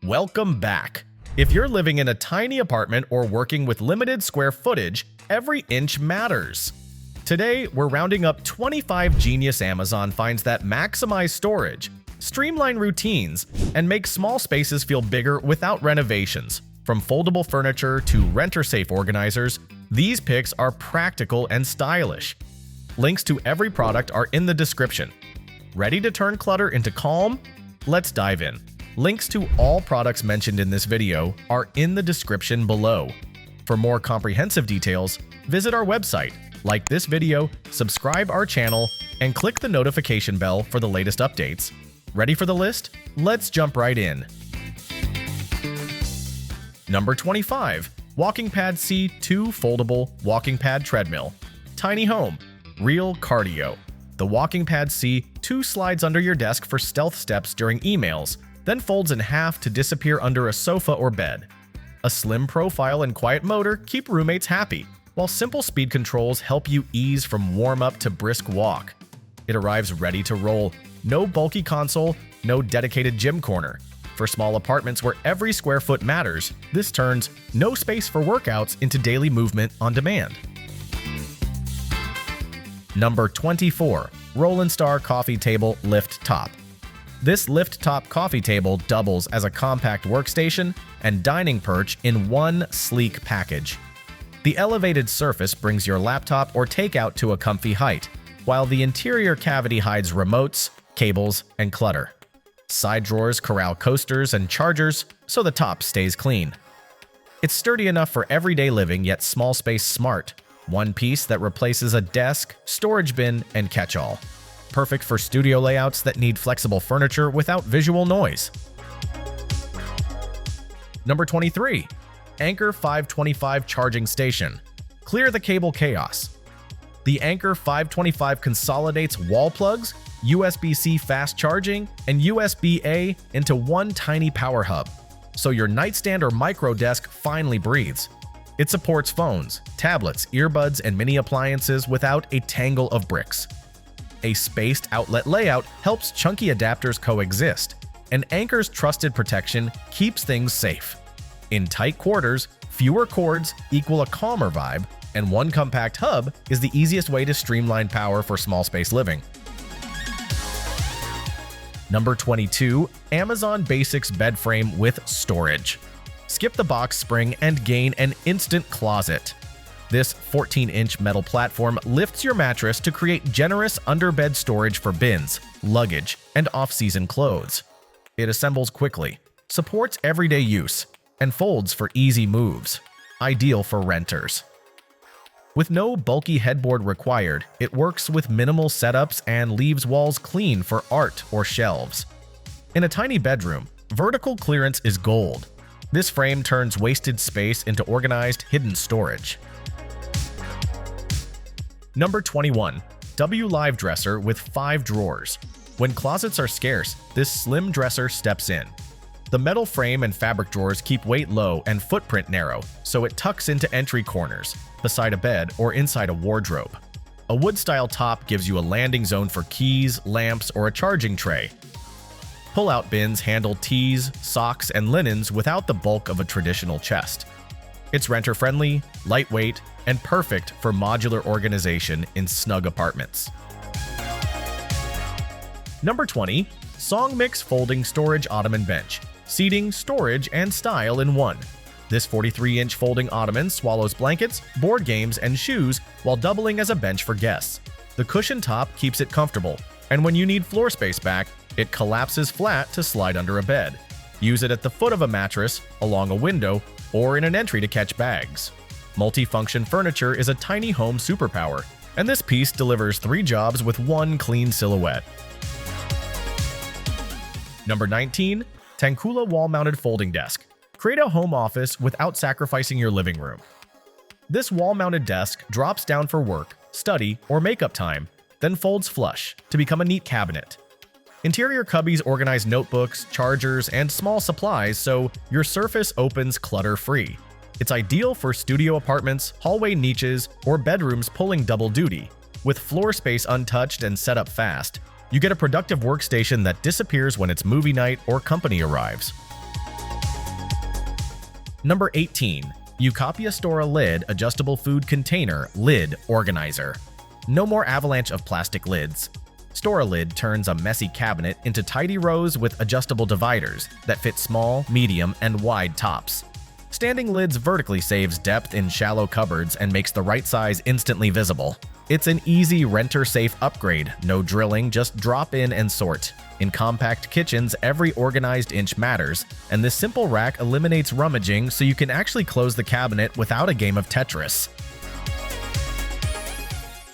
Welcome back! If you're living in a tiny apartment or working with limited square footage, every inch matters. Today, we're rounding up 25 genius Amazon finds that maximize storage, streamline routines, and make small spaces feel bigger without renovations. From foldable furniture to renter-safe organizers, these picks are practical and stylish. Links to every product are in the description. Ready to turn clutter into calm? Let's dive in. Links to all products mentioned in this video are in the description below. For more comprehensive details, visit our website, like this video, subscribe our channel, and click the notification bell for the latest updates. Ready for the list? Let's jump right in. Number 25. WalkingPad C2 Foldable Walking Pad Treadmill. Tiny Home. Real Cardio. The WalkingPad C2 slides under your desk for stealth steps during emails, then folds in half to disappear under a sofa or bed. A slim profile and quiet motor keep roommates happy, while simple speed controls help you ease from warm-up to brisk walk. It arrives ready to roll. No bulky console, no dedicated gym corner. For small apartments where every square foot matters, this turns no space for workouts into daily movement on demand. Number 24. Rolanstar Coffee Table Lift Top. This lift-top coffee table doubles as a compact workstation and dining perch in one sleek package. The elevated surface brings your laptop or takeout to a comfy height, while the interior cavity hides remotes, cables, and clutter. Side drawers corral coasters and chargers, so the top stays clean. It's sturdy enough for everyday living, yet small space smart. One piece that replaces a desk, storage bin, and catch-all. Perfect for studio layouts that need flexible furniture without visual noise. Number 23. Anker 525 Charging Station. Clear the cable chaos. The Anker 525 consolidates wall plugs, USB-C fast charging, and USB-A into one tiny power hub, so your nightstand or micro desk finally breathes. It supports phones, tablets, earbuds, and mini appliances without a tangle of bricks. A spaced outlet layout helps chunky adapters coexist, and Anker's trusted protection keeps things safe. In tight quarters, fewer cords equal a calmer vibe, and one compact hub is the easiest way to streamline power for small space living. Number 22. Amazon Basics Bed Frame with Storage. Skip the box spring and gain an instant closet. This 14-inch metal platform lifts your mattress to create generous underbed storage for bins, luggage, and off-season clothes. It assembles quickly, supports everyday use, and folds for easy moves, ideal for renters. With no bulky headboard required, it works with minimal setups and leaves walls clean for art or shelves. In a tiny bedroom, vertical clearance is gold. This frame turns wasted space into organized, hidden storage. Number 21. WLIVE Dresser with 5 drawers. When closets are scarce, this slim dresser steps in. The metal frame and fabric drawers keep weight low and footprint narrow, so it tucks into entry corners, beside a bed or inside a wardrobe. A wood-style top gives you a landing zone for keys, lamps, or a charging tray. Pull-out bins handle teas, socks, and linens without the bulk of a traditional chest. It's renter-friendly, lightweight, and perfect for modular organization in snug apartments. Number 20. SONGMICS Folding Storage Ottoman Bench. Seating, storage, and style in one. This 43-inch folding ottoman swallows blankets, board games, and shoes while doubling as a bench for guests. The cushion top keeps it comfortable, and when you need floor space back, it collapses flat to slide under a bed. Use it at the foot of a mattress, along a window, or in an entry to catch bags. Multifunction furniture is a tiny home superpower, and this piece delivers 3 jobs with one clean silhouette. Number 19. Tangkula Wall-Mounted Folding Desk. Create a home office without sacrificing your living room. This wall-mounted desk drops down for work, study, or makeup time, then folds flush to become a neat cabinet. Interior cubbies organize notebooks, chargers, and small supplies so your surface opens clutter-free. It's ideal for studio apartments, hallway niches, or bedrooms pulling double duty. With floor space untouched and set up fast, you get a productive workstation that disappears when it's movie night or company arrives. Number 18. YouCopia StoraLid Adjustable Food Container Lid Organizer. No more avalanche of plastic lids. StoraLid turns a messy cabinet into tidy rows with adjustable dividers that fit small, medium, and wide tops. Standing lids vertically saves depth in shallow cupboards and makes the right size instantly visible. It's an easy renter-safe upgrade, no drilling, just drop in and sort. In compact kitchens, every organized inch matters, and this simple rack eliminates rummaging so you can actually close the cabinet without a game of Tetris.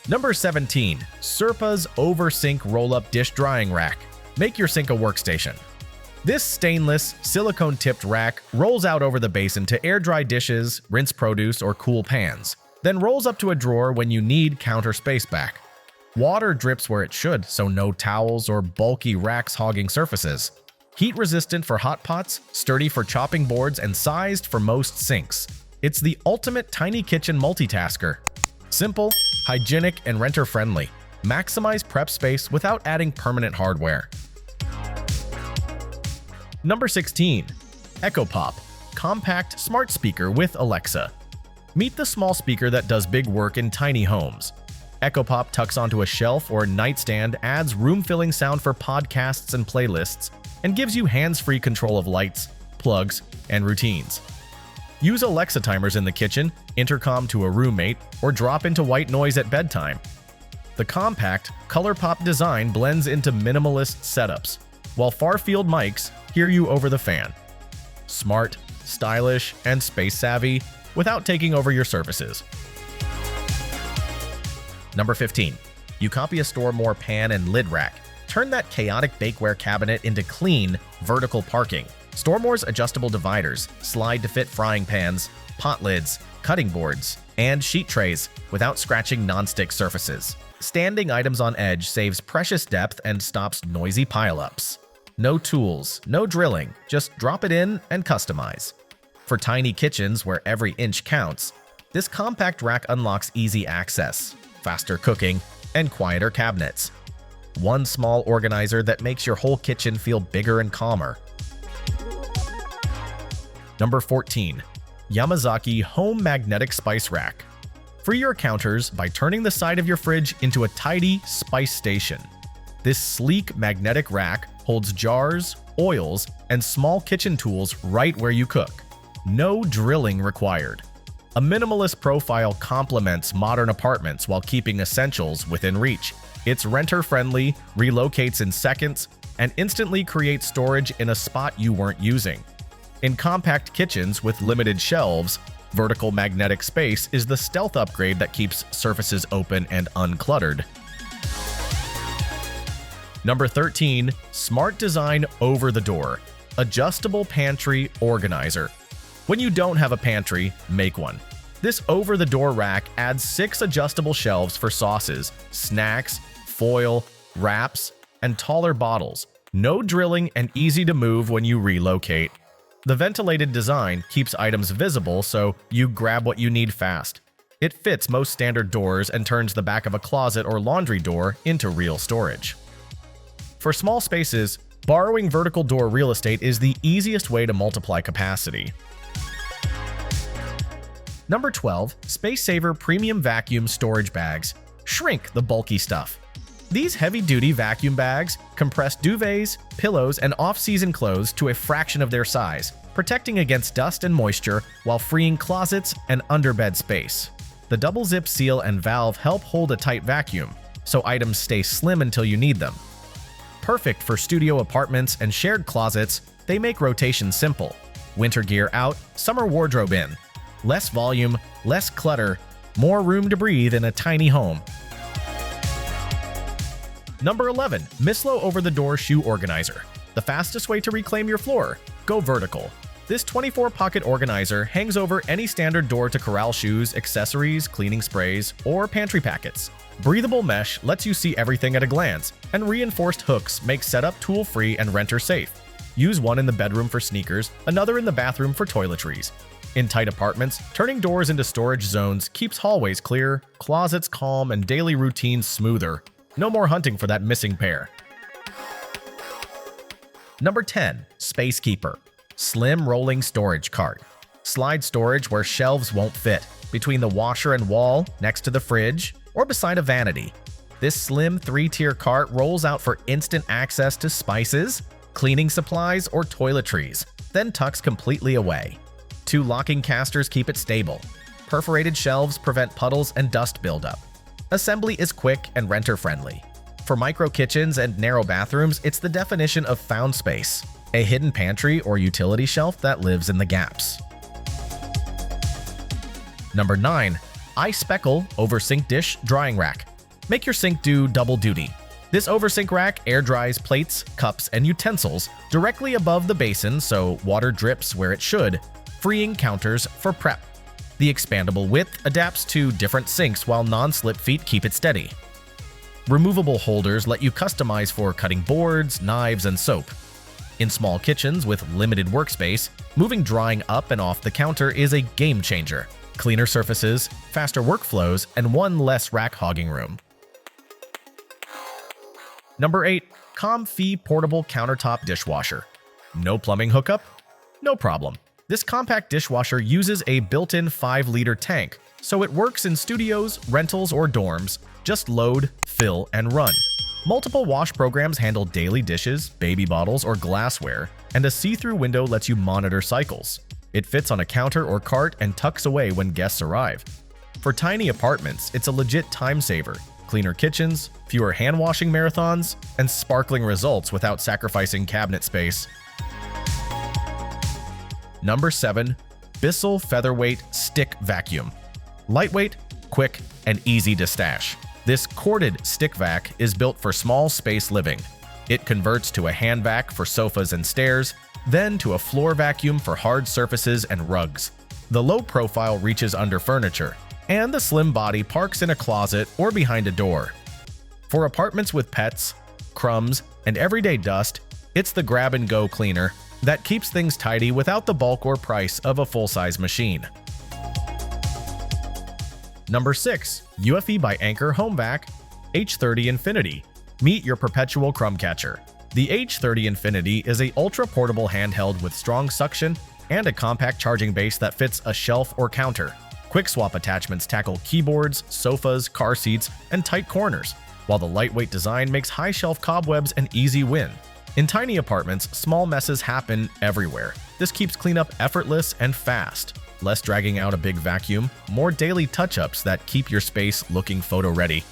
Number 17. Surpahs Oversing Roll-Up Dish Drying Rack. Make your sink a workstation. This stainless, silicone-tipped rack rolls out over the basin to air-dry dishes, rinse produce, or cool pans, then rolls up to a drawer when you need counter space back. Water drips where it should, so no towels or bulky racks hogging surfaces. Heat-resistant for hot pots, sturdy for chopping boards, and sized for most sinks. It's the ultimate tiny kitchen multitasker. Simple, hygienic, and renter-friendly. Maximize prep space without adding permanent hardware. Number 16. EchoPop Compact Smart Speaker with Alexa. Meet the small speaker that does big work in tiny homes. EchoPop tucks onto a shelf or nightstand, adds room-filling sound for podcasts and playlists, and gives you hands-free control of lights, plugs, and routines. Use Alexa timers in the kitchen, intercom to a roommate, or drop into white noise at bedtime. The compact, color-pop design blends into minimalist setups, while far-field mics hear you over the fan. Smart, stylish, and space-savvy without taking over your surfaces. Number 15. YouCopia StoreMore Pan and Lid Rack. Turn that chaotic bakeware cabinet into clean, vertical parking. StoreMore's adjustable dividers slide to fit frying pans, pot lids, cutting boards, and sheet trays without scratching non-stick surfaces. Standing items on edge saves precious depth and stops noisy pileups. No tools, no drilling, just drop it in and customize. For tiny kitchens where every inch counts, this compact rack unlocks easy access, faster cooking, and quieter cabinets. One small organizer that makes your whole kitchen feel bigger and calmer. Number 14. Yamazaki Home Magnetic Spice Rack. Free your counters by turning the side of your fridge into a tidy spice station. This sleek magnetic rack holds jars, oils, and small kitchen tools right where you cook. No drilling required. A minimalist profile complements modern apartments while keeping essentials within reach. It's renter-friendly, relocates in seconds, and instantly creates storage in a spot you weren't using. In compact kitchens with limited shelves, vertical magnetic space is the stealth upgrade that keeps surfaces open and uncluttered. Number 13. Smart Design Over-the-Door Adjustable Pantry Organizer. When you don't have a pantry, make one. This over-the-door rack adds 6 adjustable shelves for sauces, snacks, foil, wraps, and taller bottles. No drilling and easy to move when you relocate. The ventilated design keeps items visible so you grab what you need fast. It fits most standard doors and turns the back of a closet or laundry door into real storage. For small spaces, borrowing vertical door real estate is the easiest way to multiply capacity. Number 12. SpaceSaver Premium Vacuum Storage Bags. Shrink the bulky stuff. These heavy-duty vacuum bags compress duvets, pillows, and off-season clothes to a fraction of their size, protecting against dust and moisture while freeing closets and underbed space. The double-zip seal and valve help hold a tight vacuum, so items stay slim until you need them. Perfect for studio apartments and shared closets, they make rotation simple. Winter gear out, summer wardrobe in. Less volume, less clutter, more room to breathe in a tiny home. Number 11. MISSLO Over-the-Door Shoe Organizer. The fastest way to reclaim your floor. Go vertical. This 24-pocket organizer hangs over any standard door to corral shoes, accessories, cleaning sprays, or pantry packets. Breathable mesh lets you see everything at a glance, and reinforced hooks make setup tool-free and renter-safe. Use one in the bedroom for sneakers, another in the bathroom for toiletries. In tight apartments, turning doors into storage zones keeps hallways clear, closets calm, and daily routines smoother. No more hunting for that missing pair. Number 10. SpaceKeeper Slim Rolling Storage Cart. Slide storage where shelves won't fit, between the washer and wall, next to the fridge, or beside a vanity. This slim 3-tier cart rolls out for instant access to spices, cleaning supplies, or toiletries, then tucks completely away. 2 locking casters keep it stable. Perforated shelves prevent puddles and dust buildup. Assembly is quick and renter-friendly. For micro kitchens and narrow bathrooms, it's the definition of found space, a hidden pantry or utility shelf that lives in the gaps. Number 9. iSPECLE Oversint Dish Drying Rack. Make your sink do double duty. This oversint rack air dries plates, cups, and utensils directly above the basin so water drips where it should, freeing counters for prep. The expandable width adapts to different sinks while non-slip feet keep it steady. Removable holders let you customize for cutting boards, knives, and soap. In small kitchens with limited workspace, moving drying up and off the counter is a game changer. Cleaner surfaces, faster workflows, and one less rack hogging room. Number 8. COMFEE Portable Countertop Dishwasher. No plumbing hookup? No problem. This compact dishwasher uses a built-in 5-liter tank, so it works in studios, rentals, or dorms. Just load, fill, and run. Multiple wash programs handle daily dishes, baby bottles, or glassware, and a see-through window lets you monitor cycles. It fits on a counter or cart and tucks away when guests arrive. For tiny apartments, it's a legit time saver. Cleaner kitchens, fewer hand-washing marathons, and sparkling results without sacrificing cabinet space. Number 7. BISSELL Featherweight Stick Vacuum. Lightweight, quick, and easy to stash. This corded stick vac is built for small space living. It converts to a hand vac for sofas and stairs, then to a floor vacuum for hard surfaces and rugs. The low profile reaches under furniture, and the slim body parks in a closet or behind a door. For apartments with pets, crumbs, and everyday dust, it's the grab-and-go cleaner that keeps things tidy without the bulk or price of a full-size machine. Number 6. eufy by Anker HomeVac H30 Infinity. Meet your perpetual crumb catcher. The H30 Infinity is a ultra-portable handheld with strong suction and a compact charging base that fits a shelf or counter. Quick swap attachments tackle keyboards, sofas, car seats, and tight corners, while the lightweight design makes high shelf cobwebs an easy win. In tiny apartments, small messes happen everywhere. This keeps cleanup effortless and fast. Less dragging out a big vacuum, more daily touch-ups that keep your space looking photo-ready.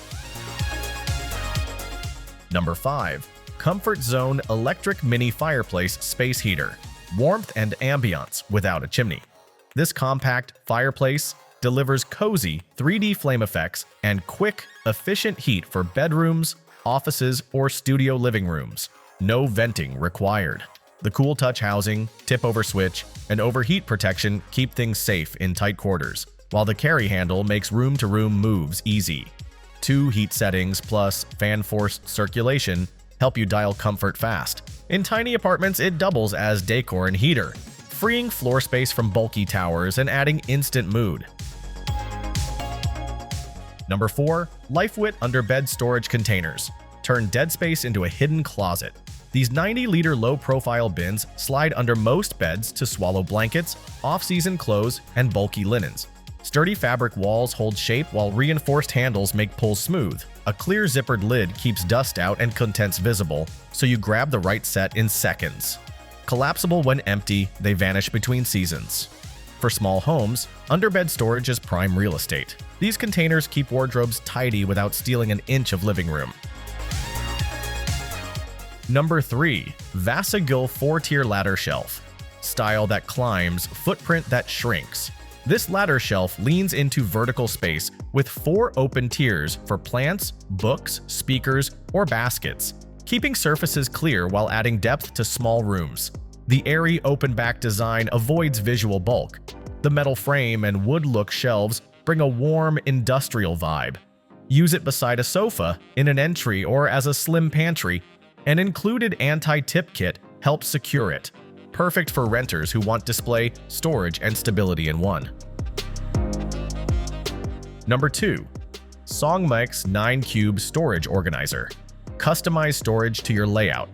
Number 5. Comfort Zone Electric Mini Fireplace Space Heater. Warmth and ambiance without a chimney. This compact fireplace delivers cozy 3D flame effects and quick, efficient heat for bedrooms, offices, or studio living rooms. No venting required. The cool touch housing, tip-over switch, and overheat protection keep things safe in tight quarters, while the carry handle makes room-to-room moves easy. 2 heat settings plus fan-forced circulation help you dial comfort fast. In tiny apartments, it doubles as decor and heater, freeing floor space from bulky towers and adding instant mood. Number 4. LifeWit Underbed Storage Containers. Turn dead space into a hidden closet. These 90-liter low-profile bins slide under most beds to swallow blankets, off-season clothes, and bulky linens. Sturdy fabric walls hold shape while reinforced handles make pulls smooth. A clear zippered lid keeps dust out and contents visible, so you grab the right set in seconds. Collapsible when empty, they vanish between seasons. For small homes, underbed storage is prime real estate. These containers keep wardrobes tidy without stealing an inch of living room. Number 3. Vasagil 4-tier ladder shelf. Style that climbs, footprint that shrinks. This ladder shelf leans into vertical space with 4 open tiers for plants, books, speakers, or baskets, keeping surfaces clear while adding depth to small rooms. The airy open back design avoids visual bulk. The metal frame and wood-look shelves bring a warm, industrial vibe. Use it beside a sofa, in an entry, or as a slim pantry. An included anti-tip kit helps secure it. Perfect for renters who want display, storage, and stability in one. Number 2. SONGMICS 9-Cube Storage Organizer. Customize storage to your layout.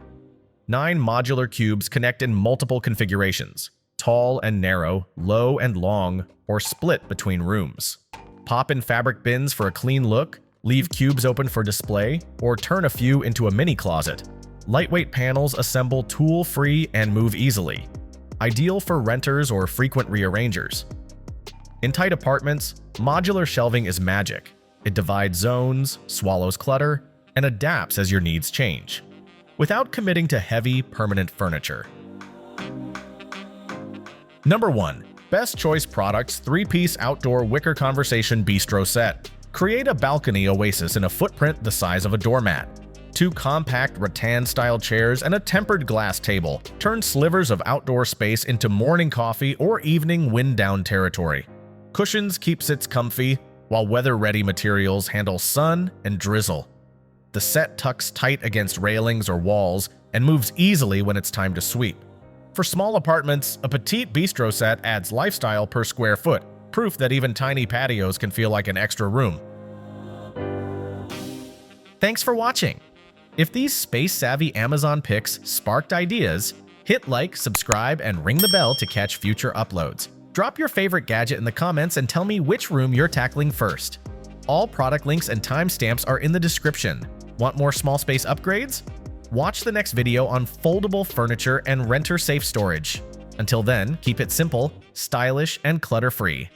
9 modular cubes connect in multiple configurations. tall and narrow, low and long, or split between rooms. Pop in fabric bins for a clean look, leave cubes open for display, or turn a few into a mini closet. Lightweight panels assemble tool-free and move easily. Ideal for renters or frequent rearrangers. In tight apartments, modular shelving is magic. It divides zones, swallows clutter, and adapts as your needs change, without committing to heavy, permanent furniture. Number 1. Best Choice Products 3-piece outdoor wicker conversation bistro set. Create a balcony oasis in a footprint the size of a doormat. 2 compact rattan-style chairs and a tempered glass table turn slivers of outdoor space into morning coffee or evening wind-down territory. Cushions keep sits comfy, while weather-ready materials handle sun and drizzle. The set tucks tight against railings or walls and moves easily when it's time to sweep. For small apartments, a petite bistro set adds lifestyle per square foot, proof that even tiny patios can feel like an extra room. Thanks for watching! If these space-savvy Amazon picks sparked ideas, hit like, subscribe, and ring the bell to catch future uploads. Drop your favorite gadget in the comments and tell me which room you're tackling first. All product links and timestamps are in the description. Want more small space upgrades? Watch the next video on foldable furniture and renter-safe storage. Until then, keep it simple, stylish, and clutter-free.